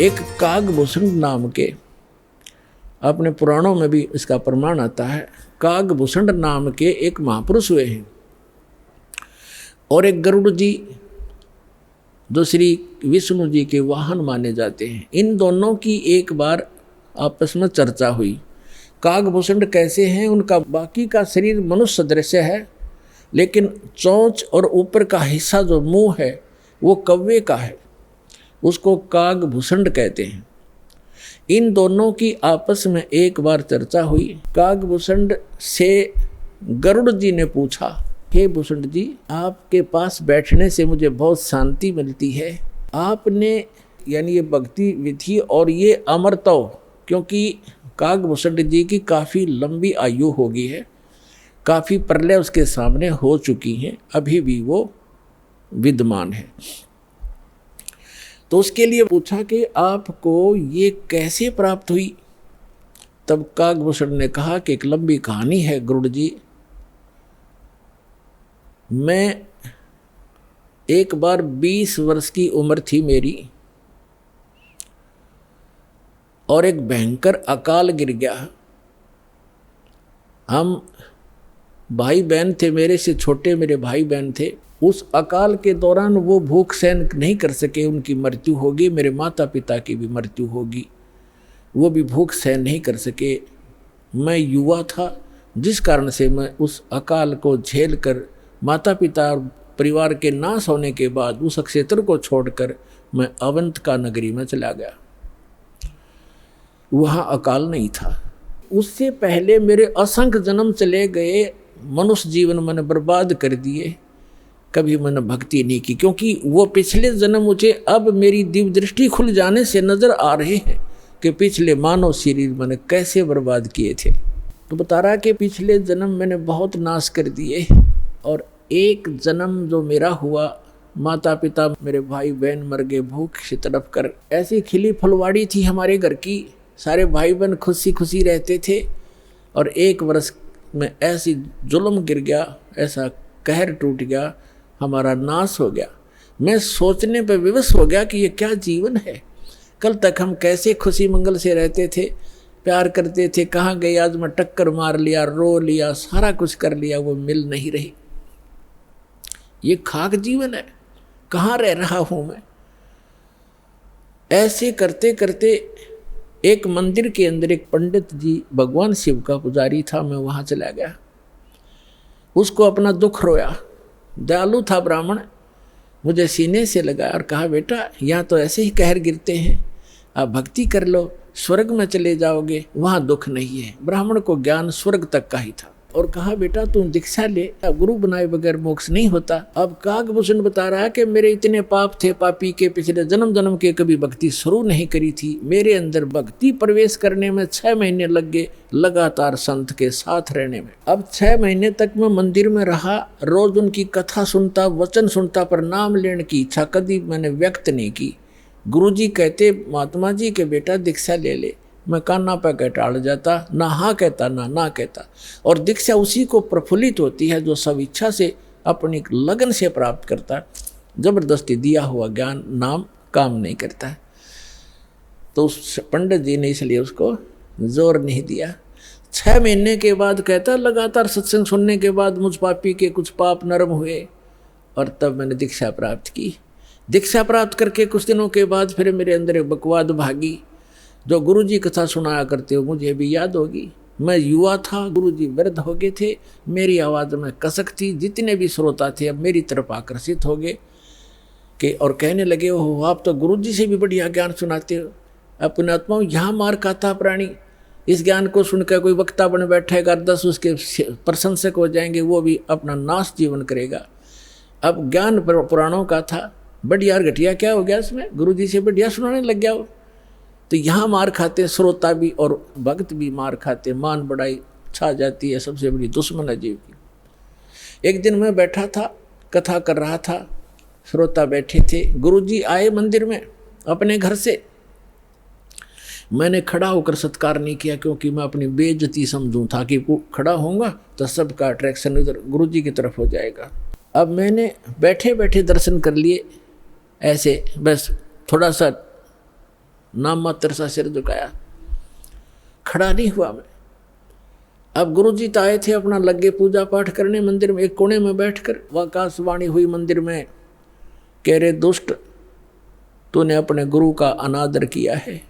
एक कागभूषण नाम के, अपने पुराणों में भी इसका प्रमाण आता है, कागभूषण नाम के एक महापुरुष हुए हैं और एक गरुड़ जी जो श्री विष्णु जी के वाहन माने जाते हैं। इन दोनों की एक बार आपस में चर्चा हुई। कागभूषण कैसे हैं, उनका बाकी का शरीर मनुष्य दृश्य है, लेकिन चोंच और ऊपर का हिस्सा जो मुंह है वो कौवे का है, उसको कागभूषण कहते हैं। इन दोनों की आपस में एक बार चर्चा हुई। कागभूषण से गरुड़ जी ने पूछा, हे भूषण जी, आपके पास बैठने से मुझे बहुत शांति मिलती है। आपने यानी ये भक्ति विधि और ये अमरत्व, क्योंकि कागभूषण जी की काफ़ी लंबी आयु हो गई है, काफ़ी प्रलय उसके सामने हो चुकी हैं, अभी भी वो विद्यमान है। तो उसके लिए पूछा कि आपको ये कैसे प्राप्त हुई। तब कागभूषण ने कहा कि एक लंबी कहानी है गरुड़ जी। मैं एक बार 20 वर्ष की उम्र थी मेरी, और एक भयंकर अकाल गिर गया। हम भाई बहन थे, मेरे से छोटे मेरे भाई बहन थे। उस अकाल के दौरान वो भूख सहन नहीं कर सके, उनकी मृत्यु होगी। मेरे माता पिता की भी मृत्यु होगी, वो भी भूख सहन नहीं कर सके। मैं युवा था, जिस कारण से मैं उस अकाल को झेल कर माता पिता और परिवार के नाश होने के बाद उस क्षेत्र को छोड़कर मैं अवंतिका नगरी में चला गया। वहाँ अकाल नहीं था। उससे पहले मेरे असंख्य जन्म चले गए, मनुष्य जीवन मैंने बर्बाद कर दिए, कभी मैंने भक्ति नहीं की, क्योंकि वो पिछले जन्म मुझे अब मेरी दिव्य दृष्टि खुल जाने से नजर आ रहे हैं कि पिछले मानव शरीर मैंने कैसे बर्बाद किए थे। तो बता रहा कि पिछले जन्म मैंने बहुत नाश कर दिए, और एक जन्म जो मेरा हुआ, माता पिता मेरे भाई बहन मर गए भूख से तड़प कर। ऐसी खिली फुलवाड़ी थी हमारे घर की, सारे भाई बहन खुशी खुशी रहते थे, और एक वर्ष में ऐसी जुल्म गिर गया, ऐसा कहर टूट गया, हमारा नाश हो गया। मैं सोचने पर विवश हो गया कि ये क्या जीवन है। कल तक हम कैसे खुशी मंगल से रहते थे, प्यार करते थे, कहाँ गए आज मैं टक्कर मार लिया, रो लिया, सारा कुछ कर लिया, वो मिल नहीं रही। ये खाक जीवन है, कहाँ रह रहा हूँ मैं। ऐसे करते करते एक मंदिर के अंदर एक पंडित जी भगवान शिव का पुजारी था, मैं वहाँ चला गया, उसको अपना दुख रोया। दयालु था ब्राह्मण, मुझे सीने से लगाया और कहा, बेटा यहाँ तो ऐसे ही कहर गिरते हैं, आप भक्ति कर लो, स्वर्ग में चले जाओगे, वहाँ दुख नहीं है। ब्राह्मण को ज्ञान स्वर्ग तक का ही था, और कहा, बेटा तुम दीक्षा ले, अब गुरु बनाए बगैर मोक्ष नहीं होता। अब कागभूषण बता रहा है कि मेरे इतने पाप थे, पापी के पिछले जन्म जन्म के कभी भक्ति शुरू नहीं करी थी। मेरे अंदर भक्ति प्रवेश करने में 6 महीने लग गए, लगातार संत के साथ रहने में। अब 6 महीने तक मैं मंदिर में रहा, रोज उनकी कथा सुनता, वचन सुनता, पर नाम लेने की इच्छा कभी मैंने व्यक्त नहीं की। गुरु जी कहते, महात्मा जी के बेटा दीक्षा ले ले, मैं कान्ना पे कह टाल जाता, ना हाँ कहता ना कहता। और दीक्षा उसी को प्रफुल्लित होती है जो सब इच्छा से अपनी लगन से प्राप्त करता है। जबरदस्ती दिया हुआ ज्ञान नाम काम नहीं करता है। तो उस पंडित जी ने इसलिए उसको जोर नहीं दिया। 6 महीने के बाद कहता, लगातार सत्संग सुनने के बाद मुझ पापी के कुछ पाप नरम हुए, और तब मैंने दीक्षा प्राप्त की। दीक्षा प्राप्त करके कुछ दिनों के बाद फिर मेरे अंदर एक बकवाद भागी, जो गुरुजी कथा सुनाया करते हो मुझे भी याद होगी। मैं युवा था, गुरुजी वृद्ध हो गए थे, मेरी आवाज़ में कसक थी, जितने भी श्रोता थे अब मेरी तरफ आकर्षित हो गए कि और कहने लगे, ओह आप तो गुरुजी से भी बढ़िया ज्ञान सुनाते हो। अपने आत्माओं यहाँ मार खाता प्राणी, इस ज्ञान को सुनकर कोई वक्ता बन बैठेगा, 10 उसके प्रशंसक हो जाएंगे, वो भी अपना नाश जीवन करेगा। अब ज्ञान पुराणों का था, बढ़िया घटिया क्या हो गया इसमें, गुरुजी से बढ़िया सुनाने लग गया वो। तो यहाँ मार खाते श्रोता भी और भक्त भी मार खाते, मान बढ़ाई छा जाती है, सबसे बड़ी दुश्मन है जीव की। एक दिन मैं बैठा था, कथा कर रहा था, श्रोता बैठे थे, गुरुजी आए मंदिर में अपने घर से। मैंने खड़ा होकर सत्कार नहीं किया, क्योंकि मैं अपनी बेइज्जती समझूं था कि खड़ा होऊंगा तो सबका अट्रैक्शन इधर गुरुजी की तरफ हो जाएगा। अब मैंने बैठे बैठे दर्शन कर लिए, ऐसे बस थोड़ा सा नाम मात्र सा सिर झुकाया, खड़ा नहीं हुआ मैं। अब गुरुजी तो आए थे, अपना लगे पूजा पाठ करने मंदिर में, एक कोने में बैठकर आकाशवाणी हुई मंदिर में, कह रहे दुष्ट, तूने अपने गुरु का अनादर किया है,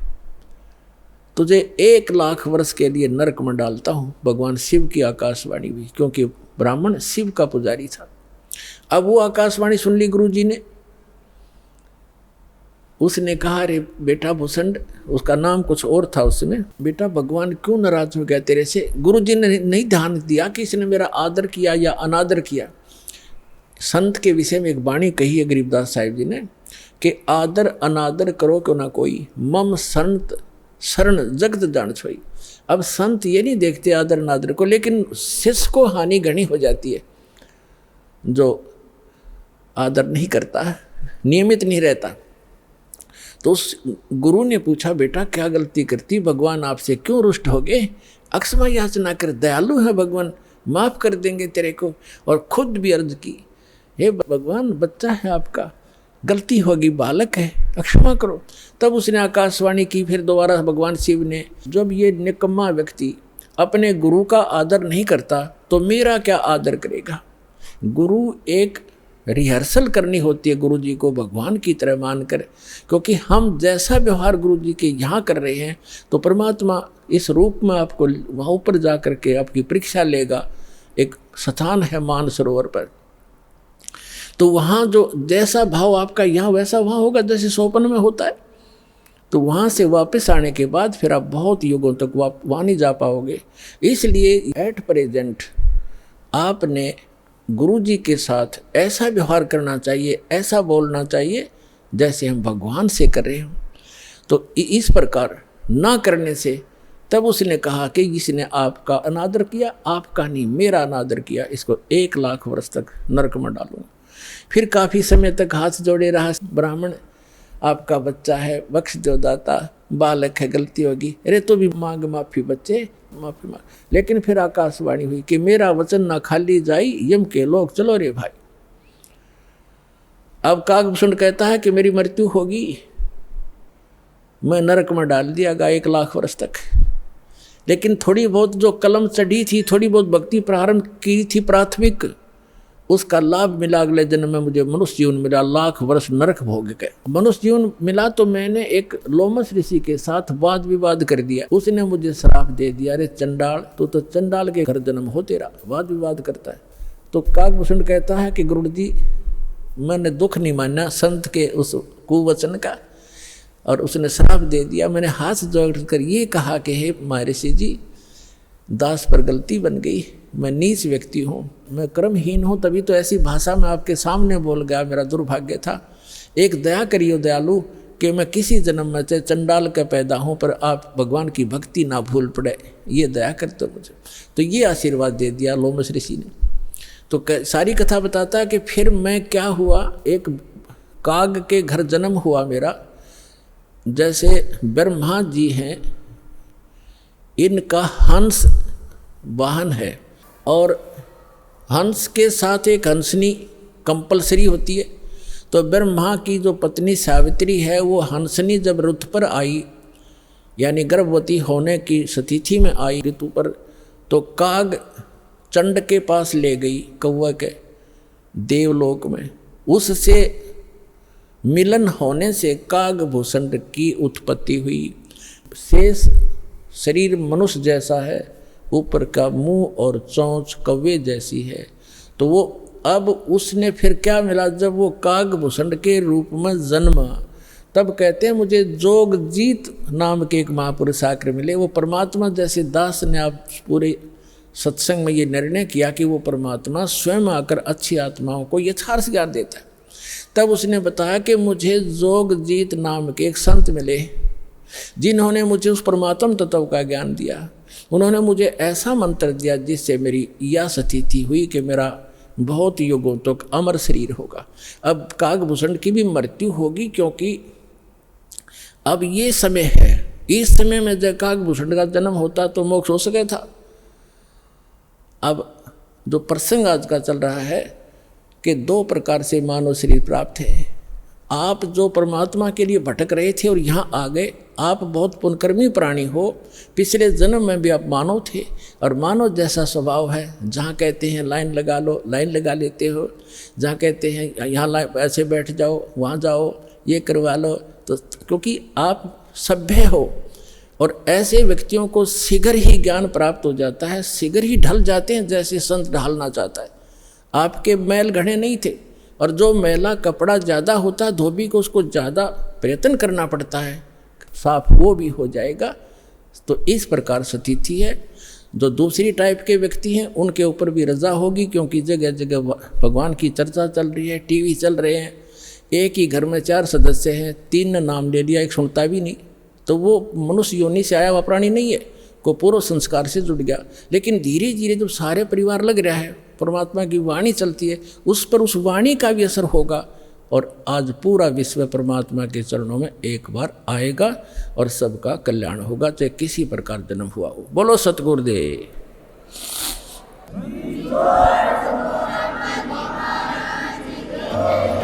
तुझे 1,00,000 वर्ष के लिए नरक में डालता हूँ। भगवान शिव की आकाशवाणी हुई, क्योंकि ब्राह्मण शिव का पुजारी था। अब वो आकाशवाणी सुन ली गुरुजी ने। उसने कहा, अरे बेटा भूषण, उसका नाम कुछ और था उसमें, बेटा भगवान क्यों नाराज हो गया तेरे से? गुरुजी ने नहीं ध्यान दिया कि इसने मेरा आदर किया या अनादर किया। संत के विषय में एक वाणी कही है गरीबदास साहिब जी ने कि आदर अनादर करो क्यों ना कोई, मम संत शरण जगत जान छोई। अब संत ये नहीं देखते आदर अनादर को, लेकिन शिष्य को हानि घनी हो जाती है जो आदर नहीं करता, नियमित नहीं रहता। तो उस गुरु ने पूछा, बेटा क्या गलती करती, भगवान आपसे क्यों रुष्ट हो गए? अक्षमा याचना कर, दयालु है भगवान, माफ कर देंगे तेरे को। और खुद भी अर्ज की, हे भगवान बच्चा है आपका, गलती होगी, बालक है, अक्षमा करो। तब उसने आकाशवाणी की फिर दोबारा भगवान शिव ने, जब ये निकम्मा व्यक्ति अपने गुरु का आदर नहीं करता तो मेरा क्या आदर करेगा? गुरु एक रिहर्सल करनी होती है गुरु जी को भगवान की तरह मानकर, क्योंकि हम जैसा व्यवहार गुरु जी के यहाँ कर रहे हैं तो परमात्मा इस रूप में आपको वहाँ ऊपर जा कर के आपकी परीक्षा लेगा। एक स्थान है मानसरोवर पर, तो वहाँ जो जैसा भाव आपका यहाँ वैसा वहाँ होगा, जैसे सोपन में होता है। तो वहाँ से वापस आने के बाद फिर आप बहुत युगों तक वहाँ नहीं जा पाओगे। इसलिए एट प्रेजेंट आपने गुरु जी के साथ ऐसा व्यवहार करना चाहिए, ऐसा बोलना चाहिए जैसे हम भगवान से कर रहे हो। तो इस प्रकार ना करने से तब उसने कहा कि इसने आपका अनादर किया, आपका नहीं मेरा अनादर किया, इसको 1,00,000 वर्ष तक नरक में डालूंगा। फिर काफ़ी समय तक हाथ जोड़े रहा ब्राह्मण, आपका बच्चा है, बख्श दो दाता, बालक है, गलती होगी, अरे तो भी मांग माफ़ी बच्चे, माफ़ी मांग। लेकिन फिर आकाशवाणी हुई कि मेरा वचन ना खाली जाई, यम के लोग चलो रे भाई। अब कागभूषण कहता है कि मेरी मृत्यु होगी, मैं नरक में डाल दिया गया 1,00,000 वर्ष तक। लेकिन थोड़ी बहुत जो कलम चढ़ी थी, थोड़ी बहुत भक्ति प्रारंभ की थी प्राथमिक, उसका लाभ मिला। अगले जन्म में मुझे मनुष्य जीवन मिला, 1,00,000 वर्ष नरक भोग गए। मनुष्य जीवन मिला तो मैंने एक लोमस ऋषि के साथ वाद विवाद कर दिया, उसने मुझे श्राप दे दिया, अरे चंडाल, तू तो चंडाल के घर जन्म हो तेरा, वाद विवाद करता है। तो कागभूषण कहता है कि गुरु जी मैंने दुख नहीं माना संत के उस कुवचन का, और उसने श्राप दे दिया। मैंने हाथ जोड़कर ये कहा कि हे महर्षि जी, दास पर गलती बन गई, मैं नीच व्यक्ति हूँ, मैं कर्महीन हूँ, तभी तो ऐसी भाषा में आपके सामने बोल गया, मेरा दुर्भाग्य था। एक दया करियो दयालु कि मैं किसी जन्म में से चंडाल का पैदा हूँ, पर आप भगवान की भक्ति ना भूल पड़े, ये दया करते मुझे। तो ये आशीर्वाद दे दिया लोमस ऋषि ने। तो सारी कथा बताता है कि फिर मैं क्या हुआ, एक काग के घर जन्म हुआ मेरा। जैसे ब्रह्मा जी हैं, इनका हंस वाहन है, और हंस के साथ एक हंसनी कंपलसरी होती है। तो ब्रह्मा की जो पत्नी सावित्री है, वो हंसनी जब रुत पर आई, यानी गर्भवती होने की स्थिति में आई ऋतु पर, तो काग चंड के पास ले गई, कौवा के देवलोक में। उससे मिलन होने से कागभूषण की उत्पत्ति हुई। शेष शरीर मनुष्य जैसा है, ऊपर का मुंह और चोंच कौवे जैसी है। तो वो अब उसने फिर क्या मिला, जब वो कागभूषण के रूप में जन्मा, तब कहते हैं मुझे जोगजीत नाम के एक महापुरुष आकर मिले। वो परमात्मा जैसे दास ने आप पूरे सत्संग में ये निर्णय किया कि वो परमात्मा स्वयं आकर अच्छी आत्माओं को यथार्थ ज्ञान देता है। तब उसने बताया कि मुझे जोगजीत नाम के एक संत मिले, जिन्होंने मुझे उस परमात्म तत्व का ज्ञान दिया। उन्होंने मुझे ऐसा मंत्र दिया जिससे मेरी यह स्थिति हुई कि मेरा बहुत युगों तक अमर शरीर होगा। अब कागभूषण की भी मृत्यु होगी, क्योंकि अब ये समय है, इस समय में जब कागभूषण का जन्म होता तो मोक्ष हो सके था। अब जो प्रसंग आज का चल रहा है कि 2 प्रकार से मानव शरीर प्राप्त है। आप जो परमात्मा के लिए भटक रहे थे और यहाँ आ गए, आप बहुत पुण्यकर्मी प्राणी हो, पिछले जन्म में भी आप मानव थे और मानव जैसा स्वभाव है। जहाँ कहते हैं लाइन लगा लो, लाइन लगा लेते हो, जहाँ कहते हैं यहाँ ऐसे बैठ जाओ, वहाँ जाओ, ये करवा लो, तो क्योंकि आप सभ्य हो और ऐसे व्यक्तियों को शीघ्र ही ज्ञान प्राप्त हो जाता है, शीघ्र ही ढल जाते हैं जैसे संत ढालना चाहता है। आपके मैल घड़े नहीं थे, और जो मैला कपड़ा ज़्यादा होता है धोबी को उसको ज़्यादा प्रयत्न करना पड़ता है, साफ वो भी हो जाएगा। तो इस प्रकार स्थिति है। जो दूसरी टाइप के व्यक्ति हैं उनके ऊपर भी रजा होगी, क्योंकि जगह जगह भगवान की चर्चा चल रही है, टीवी चल रहे हैं, एक ही घर में 4 सदस्य हैं, 3 ने नाम ले लिया, एक सुनता भी नहीं, तो वो मनुष्य योनि से आया हुआ प्राणी नहीं है, को पूर्व संस्कार से जुड़ गया। लेकिन धीरे धीरे जब सारे परिवार लग रहा है, परमात्मा की वाणी चलती है, उस पर उस वाणी का भी असर होगा और आज पूरा विश्व परमात्मा के चरणों में एक बार आएगा और सबका कल्याण होगा, चाहे किसी प्रकार जन्म हुआ हो। बोलो सतगुरुदेव। Thank you.